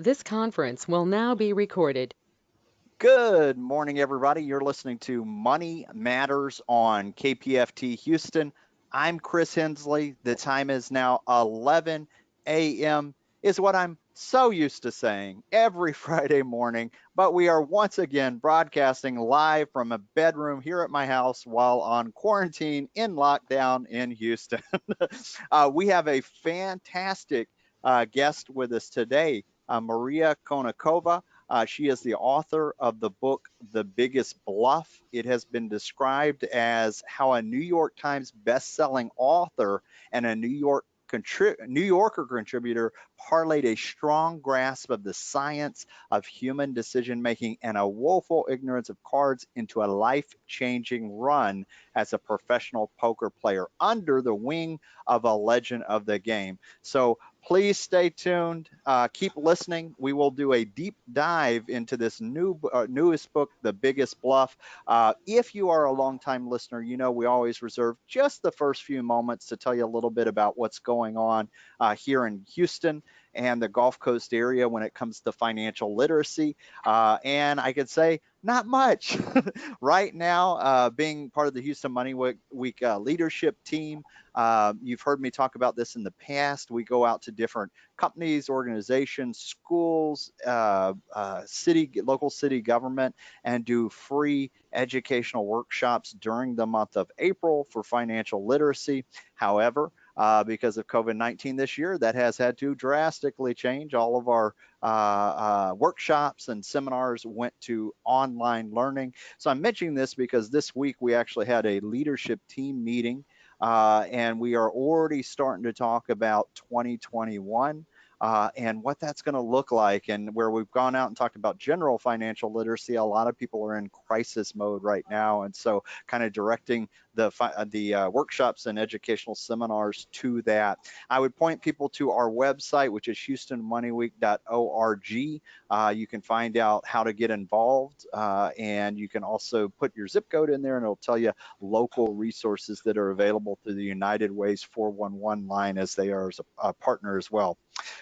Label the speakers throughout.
Speaker 1: This conference will now be recorded.
Speaker 2: Good morning, everybody. You're listening to Money Matters on KPFT Houston. I'm Chris Hensley. The time is now 11 a.m., is what I'm so used to saying every Friday morning. But we are once again broadcasting live from a bedroom here at my house while on quarantine in lockdown in Houston. We have a fantastic guest with us today, Maria Konnikova. She is the author of the book, The Biggest Bluff. It has been described as how a New York Times best-selling author and a New Yorker contributor parlayed a strong grasp of the science of human decision making and a woeful ignorance of cards into a life changing run as a professional poker player under the wing of a legend of the game. So please stay tuned. Keep listening. We will do a deep dive into this newest book, The Biggest Bluff. If you are a longtime listener, you know we always reserve just the first few moments to tell you a little bit about what's going on here in Houston and the Gulf Coast area when it comes to financial literacy. And I could say, not much. Right now, being part of the Houston Money Week leadership team, you've heard me talk about this in the past. We go out to different companies, organizations, schools, local city government, and do free educational workshops during the month of April for financial literacy. However, because of COVID-19 this year, that has had to drastically change. All of our workshops and seminars went to online learning. So I'm mentioning this because this week we actually had a leadership team meeting, and we are already starting to talk about 2021. And what that's going to look like, and where we've gone out and talked about general financial literacy, a lot of people are in crisis mode right now, and so kind of directing the workshops and educational seminars to that. I would point people to our website, which is houstonmoneyweek.org. You can find out how to get involved, and you can also put your zip code in there, and it'll tell you local resources that are available through the United Ways 411 line, as they are as a partner as well.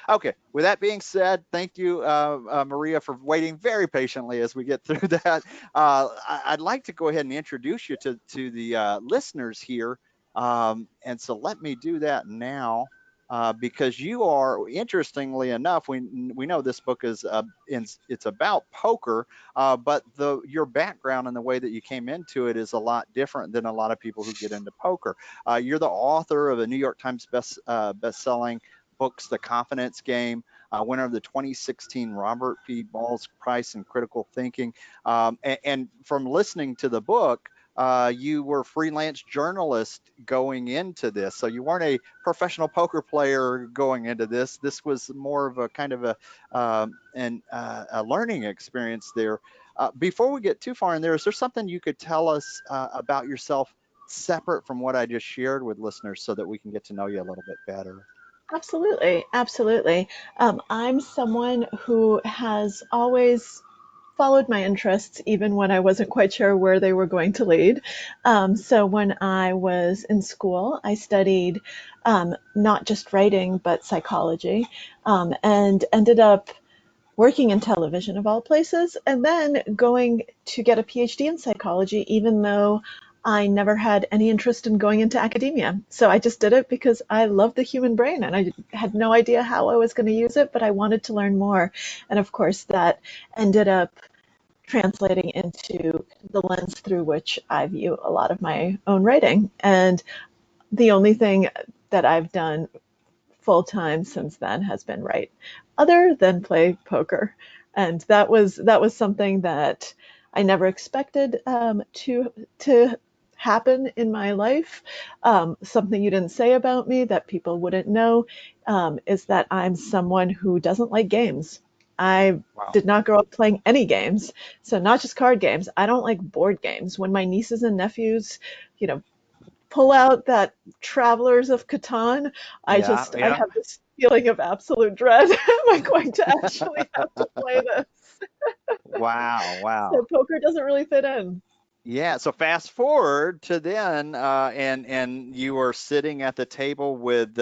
Speaker 2: Okay, with that being said, thank you, Maria, for waiting very patiently as we get through that. I'd like to go ahead and introduce you to the listeners here. And so let me do that now. Because you are, interestingly enough, we know this book is it's about poker, but your background and the way that you came into it is a lot different than a lot of people who get into poker. You're the author of a New York Times best-selling books, The Confidence Game, winner of the 2016 Robert P. Balls Prize in Critical Thinking. And from listening to the book, you were a freelance journalist going into this. So you weren't a professional poker player going into this. This was more of a kind of a learning experience there. Before we get too far in there, is there something you could tell us about yourself separate from what I just shared with listeners so that we can get to know you a little bit better?
Speaker 3: Absolutely, absolutely. I'm someone who has always followed my interests, even when I wasn't quite sure where they were going to lead. So when I was in school, I studied not just writing, but psychology, and ended up working in television of all places, and then going to get a PhD in psychology, even though I never had any interest in going into academia. So I just did it because I love the human brain and I had no idea how I was going to use it, but I wanted to learn more. And of course, that ended up translating into the lens through which I view a lot of my own writing. And the only thing that I've done full time since then has been write, other than play poker, and that was something that I never expected to happen in my life. Something you didn't say about me that people wouldn't know is that I'm someone who doesn't like games. I
Speaker 2: Wow.
Speaker 3: did not grow up playing any games, so not just card games. I don't like board games. When my nieces and nephews, you know, pull out that Travelers of Catan,
Speaker 2: Yeah,
Speaker 3: I
Speaker 2: yeah.
Speaker 3: have this feeling of absolute dread. Am I going to actually have to play this?
Speaker 2: Wow,
Speaker 3: So
Speaker 2: wow.
Speaker 3: poker doesn't really fit in.
Speaker 2: Yeah, so fast forward to then, and you are sitting at the table with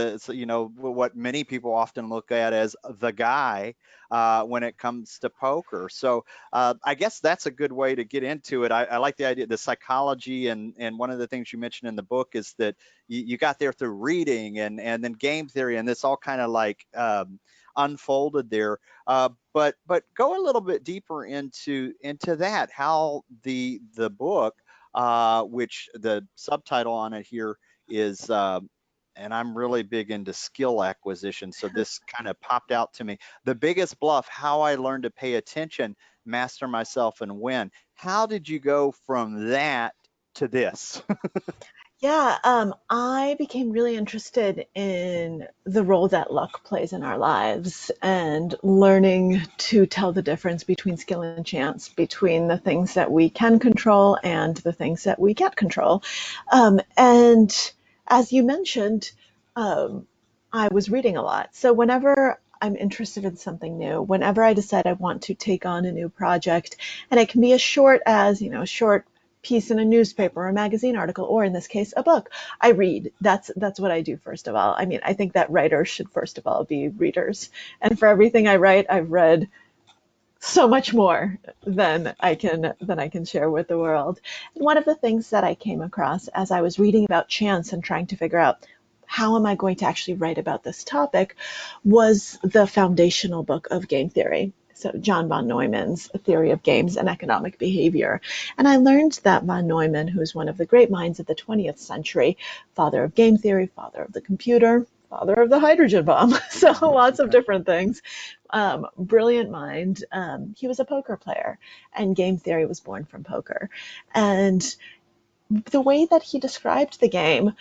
Speaker 2: what many people often look at as the guy when it comes to poker. So I guess that's a good way to get into it. I like the idea, the psychology, and one of the things you mentioned in the book is that you got there through reading and then game theory, and this all kind of like unfolded there. But go a little bit deeper into that, how the book, which the subtitle on it here is, and I'm really big into skill acquisition, so this kind of popped out to me. The Biggest Bluff: How I Learned to Pay Attention, Master Myself, and Win. How did you go from that to this?
Speaker 3: Yeah, I became really interested in the role that luck plays in our lives and learning to tell the difference between skill and chance, between the things that we can control and the things that we can't control. And as you mentioned, um, I was reading a lot. So whenever I'm interested in something new, whenever I decide I want to take on a new project, and it can be as short as, a short piece in a newspaper or a magazine article, or in this case, a book. I read. That's what I do first of all. I mean, I think that writers should first of all be readers. And for everything I write, I've read so much more than I can share with the world. And one of the things that I came across as I was reading about chance and trying to figure out how am I going to actually write about this topic was the foundational book of game theory. So John von Neumann's Theory of Games and Economic Behavior. And I learned that von Neumann, who's one of the great minds of the 20th century, father of game theory, father of the computer, father of the hydrogen bomb, so lots of different things, brilliant mind. He was a poker player, and game theory was born from poker. And the way that he described the game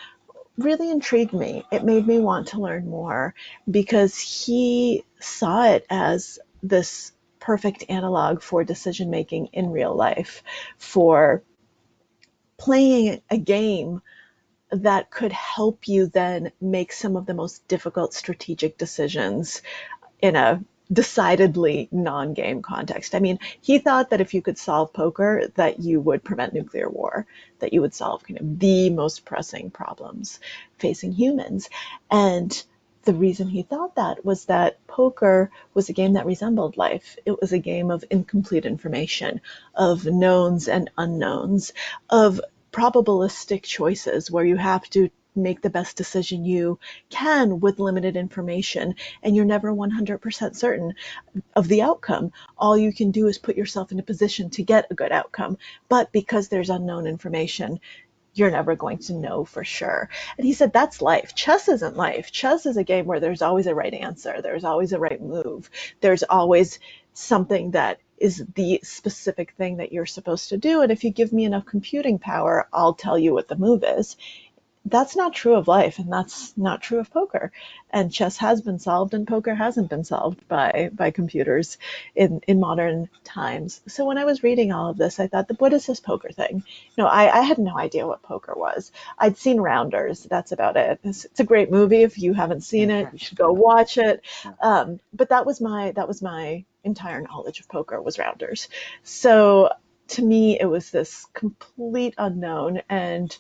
Speaker 3: really intrigued me. It made me want to learn more because he saw it as this perfect analog for decision making in real life, for playing a game that could help you then make some of the most difficult strategic decisions in a decidedly non-game context. I mean, he thought that if you could solve poker, that you would prevent nuclear war, that you would solve kind of the most pressing problems facing humans. And the reason he thought that was that poker was a game that resembled life. It was a game of incomplete information, of knowns and unknowns, of probabilistic choices where you have to make the best decision you can with limited information, and you're never 100% certain of the outcome. All you can do is put yourself in a position to get a good outcome, but because there's unknown information, you're never going to know for sure. And he said, that's life. Chess isn't life. Chess is a game where there's always a right answer. There's always a right move. There's always something that is the specific thing that you're supposed to do. And if you give me enough computing power, I'll tell you what the move is. That's not true of life, and that's not true of poker. And chess has been solved, and poker hasn't been solved by computers in modern times. So when I was reading all of this, I thought, what is this poker thing? I had no idea what poker was. I'd seen Rounders. That's about it. It's a great movie. If you haven't seen it, you should go watch it. But that was my entire knowledge of poker was Rounders. So to me, it was this complete unknown, and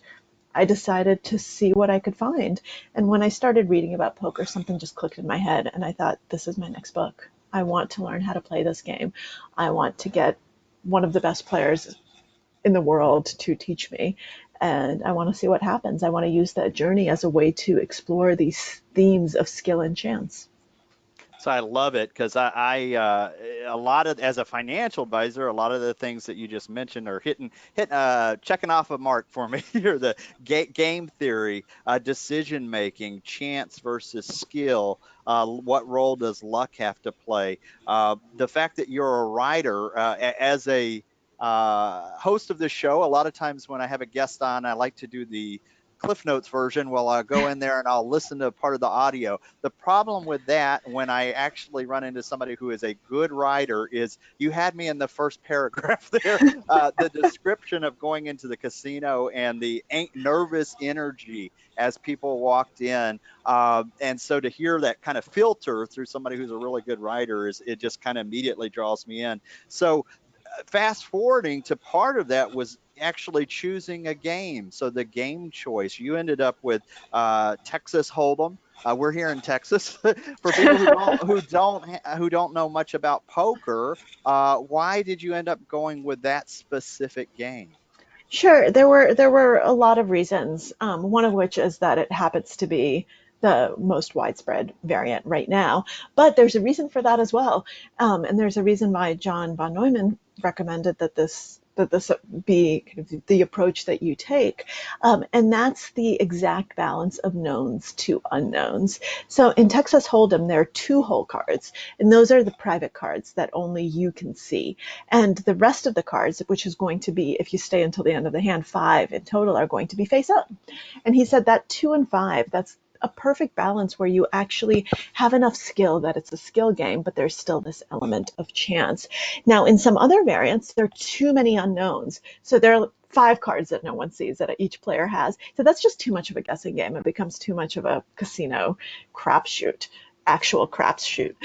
Speaker 3: I decided to see what I could find. And when I started reading about poker, something just clicked in my head, and I thought, this is my next book. I want to learn how to play this game. I want to get one of the best players in the world to teach me. And I want to see what happens. I want to use that journey as a way to explore these themes of skill and chance.
Speaker 2: So I love it because a lot of, as a financial advisor, a lot of the things that you just mentioned are checking off a mark for me here. The game theory, decision making, chance versus skill. What role does luck have to play? The fact that you're a writer, as a host of this show, a lot of times when I have a guest on, I like to do the Cliff Notes version. Well, I'll go in there and I'll listen to part of the audio. The problem with that, when I actually run into somebody who is a good writer, is you had me in the first paragraph there. The description of going into the casino and the nervous energy as people walked in. And so to hear that kind of filter through somebody who's a really good writer, it just kind of immediately draws me in. So fast forwarding to part of that was actually choosing a game. So the game choice, you ended up with Texas Hold'em. We're here in Texas. For people who don't know much about poker, why did you end up going with that specific game?
Speaker 3: Sure, there were a lot of reasons. One of which is that it happens to be the most widespread variant right now. But there's a reason for that as well, and there's a reason why John von Neumann recommended that this be kind of the approach that you take, and that's the exact balance of knowns to unknowns. So in Texas Hold'em, there are two hole cards, and those are the private cards that only you can see. And the rest of the cards, which is going to be, if you stay until the end of the hand, 5 in total, are going to be face up. And he said that 2 and 5, that's a perfect balance where you actually have enough skill that it's a skill game, but there's still this element of chance. Now, in some other variants, there are too many unknowns. So there are 5 cards that no one sees that each player has. So that's just too much of a guessing game. It becomes too much of a casino crapshoot. Actual crapshoot,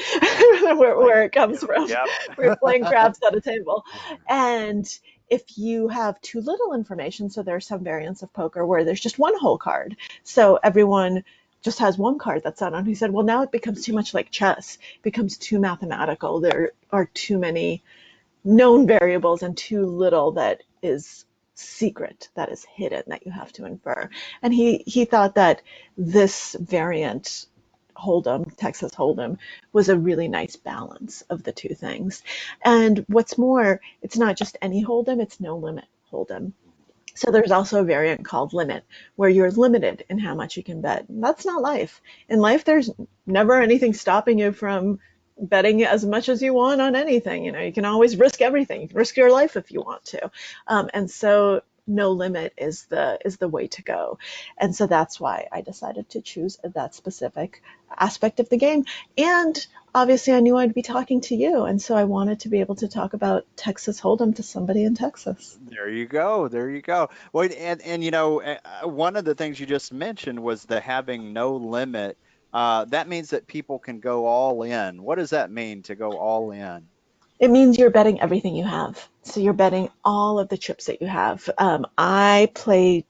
Speaker 3: where it comes from.
Speaker 2: Yep.
Speaker 3: We're playing craps at a table. And if you have too little information, so there are some variants of poker where there's just one whole card. So everyone just has one card that's out on. He said, well, now it becomes too much like chess, it becomes too mathematical. There are too many known variables and too little that is secret, that is hidden, that you have to infer. And he thought that this variant Hold'em, Texas Hold'em, was a really nice balance of the two things. And what's more, it's not just any Hold'em, it's no limit Hold'em. So there's also a variant called limit, where you're limited in how much you can bet. And that's not life. In life, there's never anything stopping you from betting as much as you want on anything. You know, you can always risk everything. You can risk your life if you want to. And so no limit is the way to go. And so that's why I decided to choose that specific aspect of the game. And obviously I knew I'd be talking to you. And so I wanted to be able to talk about Texas Hold'em to somebody in Texas.
Speaker 2: There you go. There you go. Well, and one of the things you just mentioned was the having no limit. That means that people can go all in. What does that mean to go all in?
Speaker 3: It means you're betting everything you have. So you're betting all of the chips that you have. I play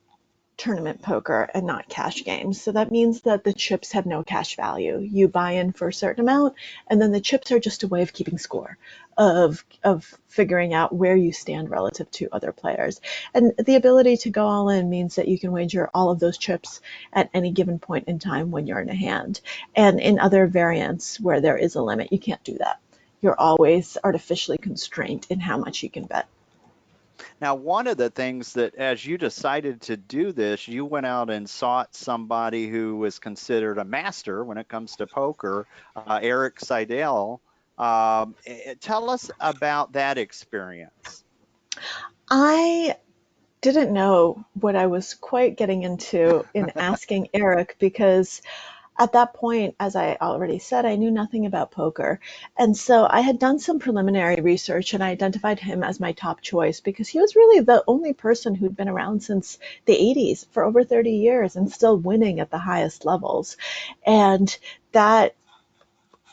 Speaker 3: tournament poker and not cash games. So that means that the chips have no cash value. You buy in for a certain amount, and then the chips are just a way of keeping score, of figuring out where you stand relative to other players. And the ability to go all in means that you can wager all of those chips at any given point in time when you're in a hand. And in other variants where there is a limit, you can't do that. You're always artificially constrained in how much you can bet.
Speaker 2: Now, one of the things that, as you decided to do this, you went out and sought somebody who was considered a master when it comes to poker, Erik Seidel. Tell us about that experience.
Speaker 3: I didn't know what I was quite getting into in asking Erik, because at that point, as I already said, I knew nothing about poker. And so I had done some preliminary research and I identified him as my top choice because he was really the only person who'd been around since the 80s for over 30 years and still winning at the highest levels. And that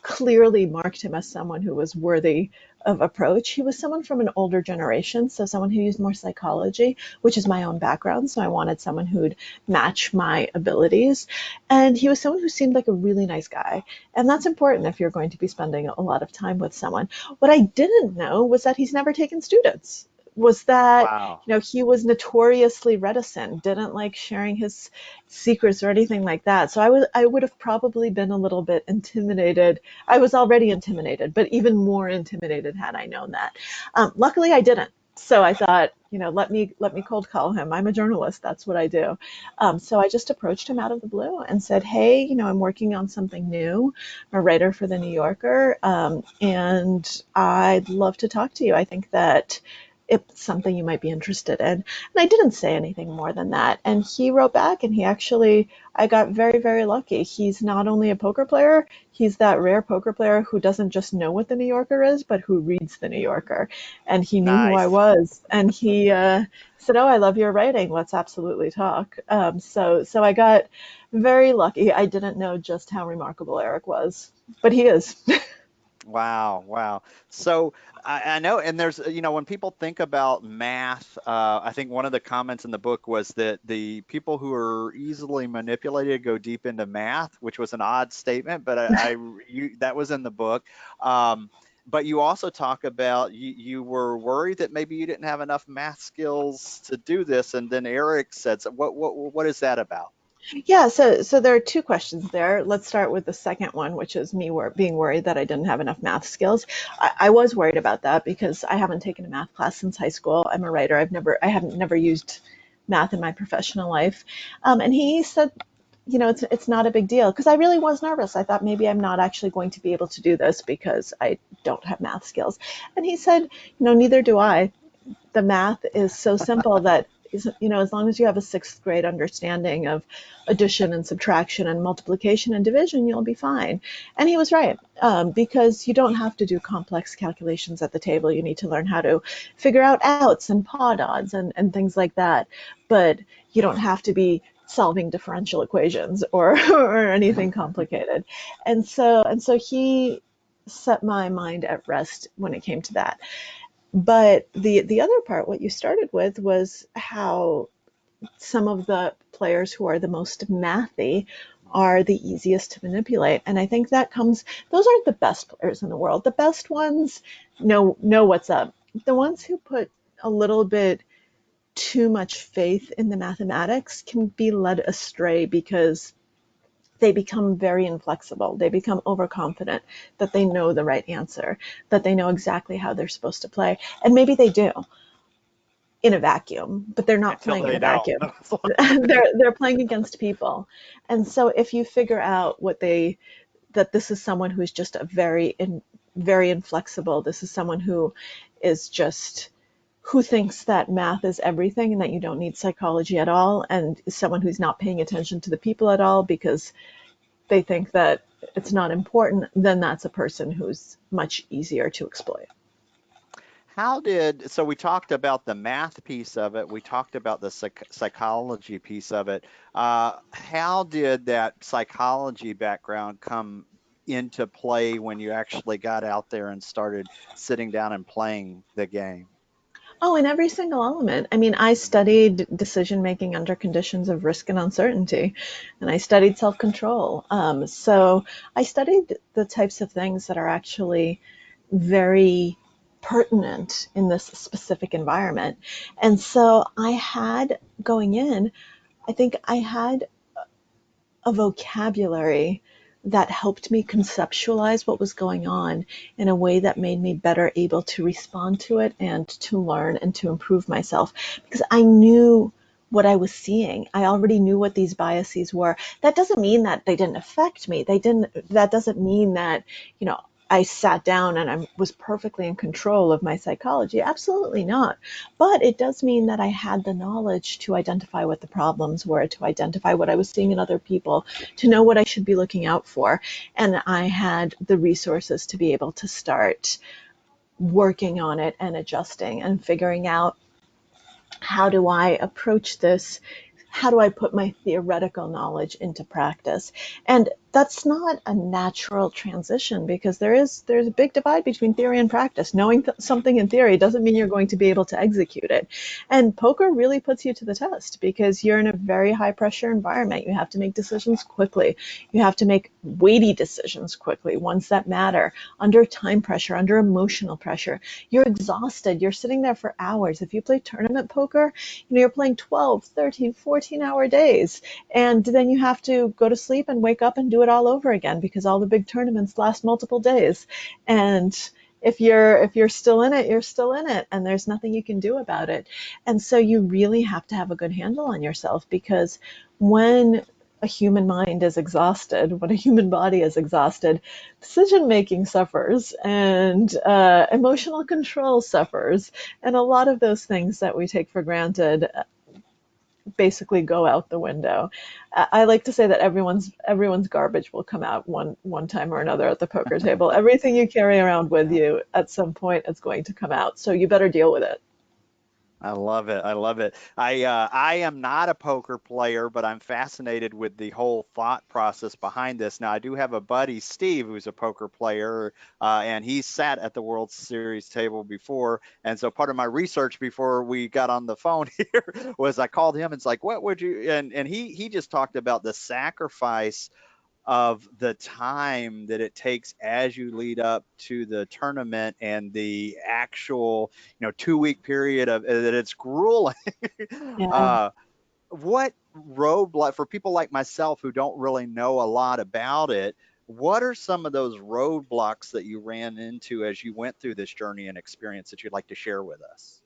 Speaker 3: clearly marked him as someone who was worthy of approach. He was someone from an older generation, so someone who used more psychology, which is my own background. So I wanted someone who'd match my abilities. And he was someone who seemed like a really nice guy. And that's important if you're going to be spending a lot of time with someone. What I didn't know was that he's never taken students. Was that,
Speaker 2: Wow.
Speaker 3: he was notoriously reticent, didn't like sharing his secrets or anything like that. So I would have probably been a little bit intimidated. I was already intimidated, but even more intimidated had I known that. Luckily, I didn't. So I thought, let me cold call him. I'm a journalist. That's what I do. So I just approached him out of the blue and said, hey, I'm working on something new. I'm a writer for the New Yorker, and I'd love to talk to you. I think that it's something you might be interested in. And I didn't say anything more than that. And he wrote back, and I got very, very lucky. He's not only a poker player, he's that rare poker player who doesn't just know what the New Yorker is, but who reads the New Yorker. And he knew who I
Speaker 2: Nice.
Speaker 3: was. And he said, oh, I love your writing. Let's absolutely talk. So I got very lucky. I didn't know just how remarkable Erik was, but he is.
Speaker 2: Wow, wow. So I know, and there's, when people think about math, I think one of the comments in the book was that the people who are easily manipulated go deep into math, which was an odd statement, but that was in the book. Um, but you also talk about you were worried that maybe you didn't have enough math skills to do this, and then Eric said, so what is that about?
Speaker 3: Yeah, so there are two questions there. Let's start with the second one, which is me being worried that I didn't have enough math skills. I was worried about that because I haven't taken a math class since high school. I'm a writer. I haven't never used math in my professional life. And he said, it's not a big deal because I really was nervous. I thought maybe I'm not actually going to be able to do this because I don't have math skills. And he said, neither do I. The math is so simple that as long as you have a sixth grade understanding of addition and subtraction and multiplication and division, you'll be fine. And he was right, because you don't have to do complex calculations at the table. You need to learn how to figure out outs and pod odds and things like that. But you don't have to be solving differential equations or or anything complicated. And so he set my mind at rest when it came to that. But the other part, what you started with, was how some of the players who are the most mathy are the easiest to manipulate. And I think that those aren't the best players in the world. The best ones know what's up. The ones who put a little bit too much faith in the mathematics can be led astray because they become very inflexible. They become overconfident that they know the right answer, that they know exactly how they're supposed to play. And maybe they do in a vacuum, but they're not
Speaker 2: Until
Speaker 3: playing in
Speaker 2: they
Speaker 3: a
Speaker 2: don't.
Speaker 3: vacuum. They're playing against people. And so if you figure out that this is someone who is just very inflexible, this is someone who is just who thinks that math is everything and that you don't need psychology at all, and is someone who's not paying attention to the people at all because they think that it's not important, then that's a person who's much easier to exploit.
Speaker 2: So we talked about the math piece of it. We talked about the psychology piece of it. How did that psychology background come into play when you actually got out there and started sitting down and playing the game?
Speaker 3: Oh, in every single element. I mean, I studied decision making under conditions of risk and uncertainty, and I studied self control. So I studied the types of things that are actually very pertinent in this specific environment. And so going in, I think I had a vocabulary that helped me conceptualize what was going on in a way that made me better able to respond to it and to learn and to improve myself because I knew what I was seeing. I already knew what these biases were. That doesn't mean that they didn't affect me. That doesn't mean that, you know, I sat down and I was perfectly in control of my psychology. Absolutely not. But it does mean that I had the knowledge to identify what the problems were, to identify what I was seeing in other people, to know what I should be looking out for. And I had the resources to be able to start working on it and adjusting and figuring out, how do I approach this? How do I put my theoretical knowledge into practice? And that's not a natural transition because there's a big divide between theory and practice. Knowing something in theory doesn't mean you're going to be able to execute it. And poker really puts you to the test because you're in a very high pressure environment. You have to make decisions quickly. You have to make weighty decisions quickly, ones that matter, under time pressure, under emotional pressure. You're exhausted. You're sitting there for hours. If you play tournament poker, you're playing 12, 13, 14-hour days. And then you have to go to sleep and wake up and do it all over again because all the big tournaments last multiple days. And if you're still in it, you're still in it, and there's nothing you can do about it. And so you really have to have a good handle on yourself because when a human mind is exhausted, when a human body is exhausted, decision making suffers and emotional control suffers. And a lot of those things that we take for granted basically go out the window. I like to say that everyone's garbage will come out one time or another at the poker table. Everything you carry around with you at some point is going to come out. So you better deal with it.
Speaker 2: I love it. I love it. I am not a poker player, but I'm fascinated with the whole thought process behind this. Now, I do have a buddy, Steve, who's a poker player, and he's sat at the World Series table before. And so part of my research before we got on the phone here was I called him and it's like, what would you? And he just talked about the sacrifice of the time that it takes as you lead up to the tournament and the actual 2 week period of that it's grueling.
Speaker 3: Yeah.
Speaker 2: uh, what roadblock for people like myself who don't really know a lot about it, what are some of those roadblocks that you ran into as you went through this journey and experience that you'd like to share with us?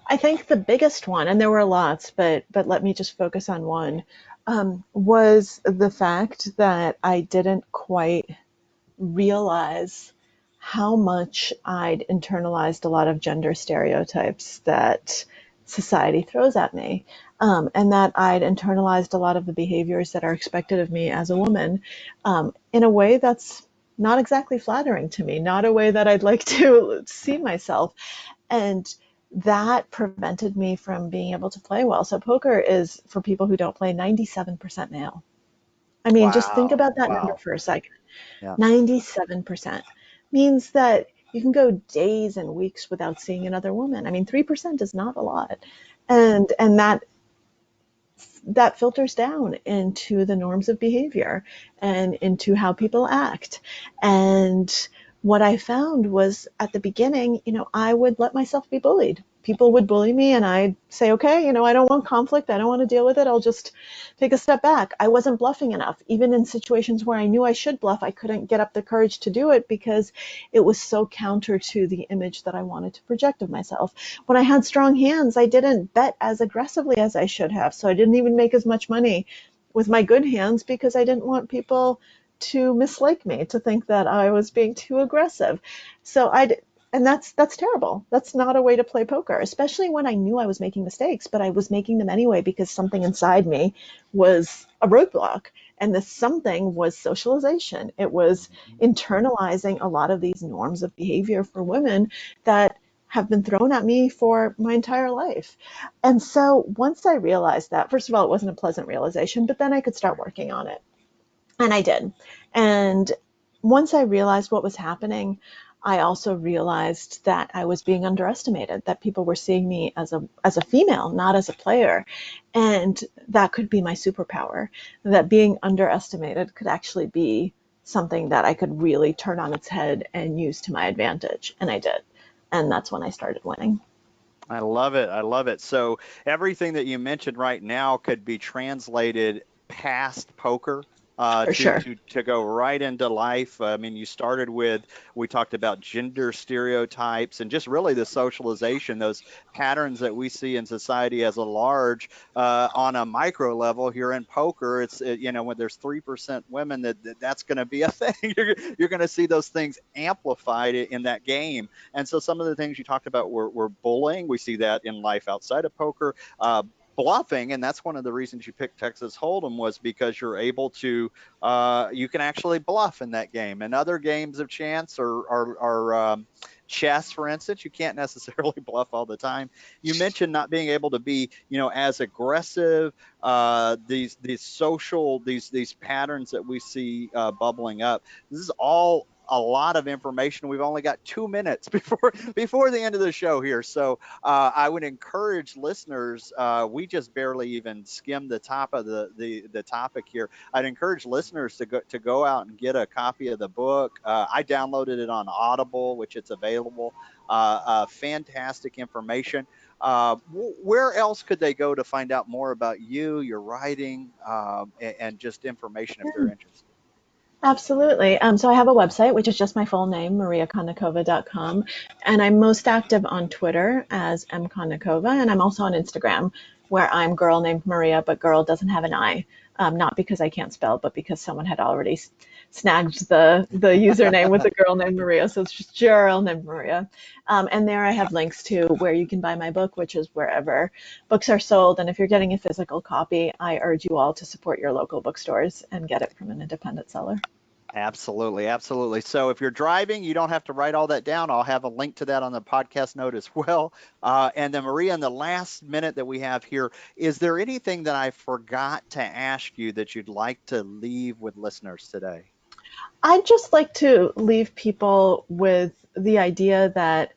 Speaker 3: I think the biggest one, and there were lots, but let me just focus on one, was the fact that I didn't quite realize how much I'd internalized a lot of gender stereotypes that society throws at me, and that I'd internalized a lot of the behaviors that are expected of me as a woman, in a way that's not exactly flattering to me, not a way that I'd like to see myself. And that prevented me from being able to play well. So poker is, for people who don't play, 97% male. I mean, just think
Speaker 2: Wow.
Speaker 3: about that number
Speaker 2: Wow.
Speaker 3: for a second.
Speaker 2: Yeah.
Speaker 3: 97% means that you can go days and weeks without seeing another woman. I mean, 3% is not a lot. And that filters down into the norms of behavior and into how people act. And what I found was, at the beginning, I would let myself be bullied. People would bully me and I'd say, okay, I don't want conflict. I don't want to deal with it. I'll just take a step back. I wasn't bluffing enough. Even in situations where I knew I should bluff, I couldn't get up the courage to do it because it was so counter to the image that I wanted to project of myself. When I had strong hands, I didn't bet as aggressively as I should have. So I didn't even make as much money with my good hands because I didn't want people to mislike me, to think that I was being too aggressive. So and that's terrible. That's not a way to play poker, especially when I knew I was making mistakes, but I was making them anyway because something inside me was a roadblock. And this something was socialization. It was
Speaker 2: Mhm.
Speaker 3: internalizing a lot of these norms of behavior for women that have been thrown at me for my entire life. And so once I realized that, first of all, it wasn't a pleasant realization, but then I could start working on it. And I did. And once I realized what was happening, I also realized that I was being underestimated, that people were seeing me as a female, not as a player. And that could be my superpower, that being underestimated could actually be something that I could really turn on its head and use to my advantage. And I did. And that's when I started winning.
Speaker 2: I love it. I love it. So everything that you mentioned right now could be translated past poker
Speaker 3: For sure.
Speaker 2: to go right into life. I mean, you started with we talked about gender stereotypes and just really the socialization, those patterns that we see in society as a large on a micro level. Here in poker, when there's 3% women, that's going to be a thing. You're going to see those things amplified in that game. And so some of the things you talked about were bullying. We see that in life outside of poker. Bluffing, and that's one of the reasons you picked Texas Hold'em was because you're able to you can actually bluff in that game. And other games of chance or chess, for instance, you can't necessarily bluff all the time. You mentioned not being able to be, as aggressive. These social these patterns that we see bubbling up. This is all a lot of information. We've only got 2 minutes before the end of the show here, so I would encourage listeners. We just barely even skimmed the top of the topic here. I'd encourage listeners to go out and get a copy of the book. I downloaded it on Audible, which it's available. Fantastic information. Where else could they go to find out more about you, your writing, and just information if they're interested?
Speaker 3: Absolutely. So I have a website, which is just my full name, mariakonnikova.com. And I'm most active on Twitter as mkonnikova. And I'm also on Instagram, where I'm girl named Maria, but girl doesn't have an I. Not because I can't spell, but because someone had already snagged the username with a girl named Maria. So it's just girl named Maria. And there I have links to where you can buy my book, which is wherever books are sold. And if you're getting a physical copy, I urge you all to support your local bookstores and get it from an independent seller.
Speaker 2: Absolutely, absolutely. So if you're driving, you don't have to write all that down. I'll have a link to that on the podcast note as well. And then Maria, in the last minute that we have here, is there anything that I forgot to ask you that you'd like to leave with listeners today?
Speaker 3: I'd just like to leave people with the idea that,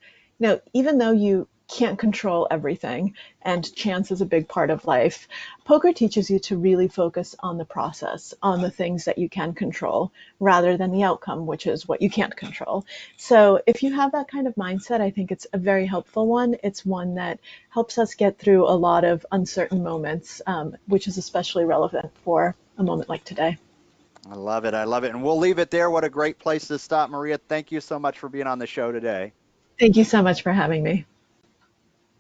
Speaker 3: even though you can't control everything and chance is a big part of life, poker teaches you to really focus on the process, on the things that you can control rather than the outcome, which is what you can't control. So if you have that kind of mindset, I think it's a very helpful one. It's one that helps us get through a lot of uncertain moments, which is especially relevant for a moment like today.
Speaker 2: I love it. I love it. And we'll leave it there. What a great place to stop. Maria, thank you so much for being on the show today.
Speaker 3: Thank you so much for having me.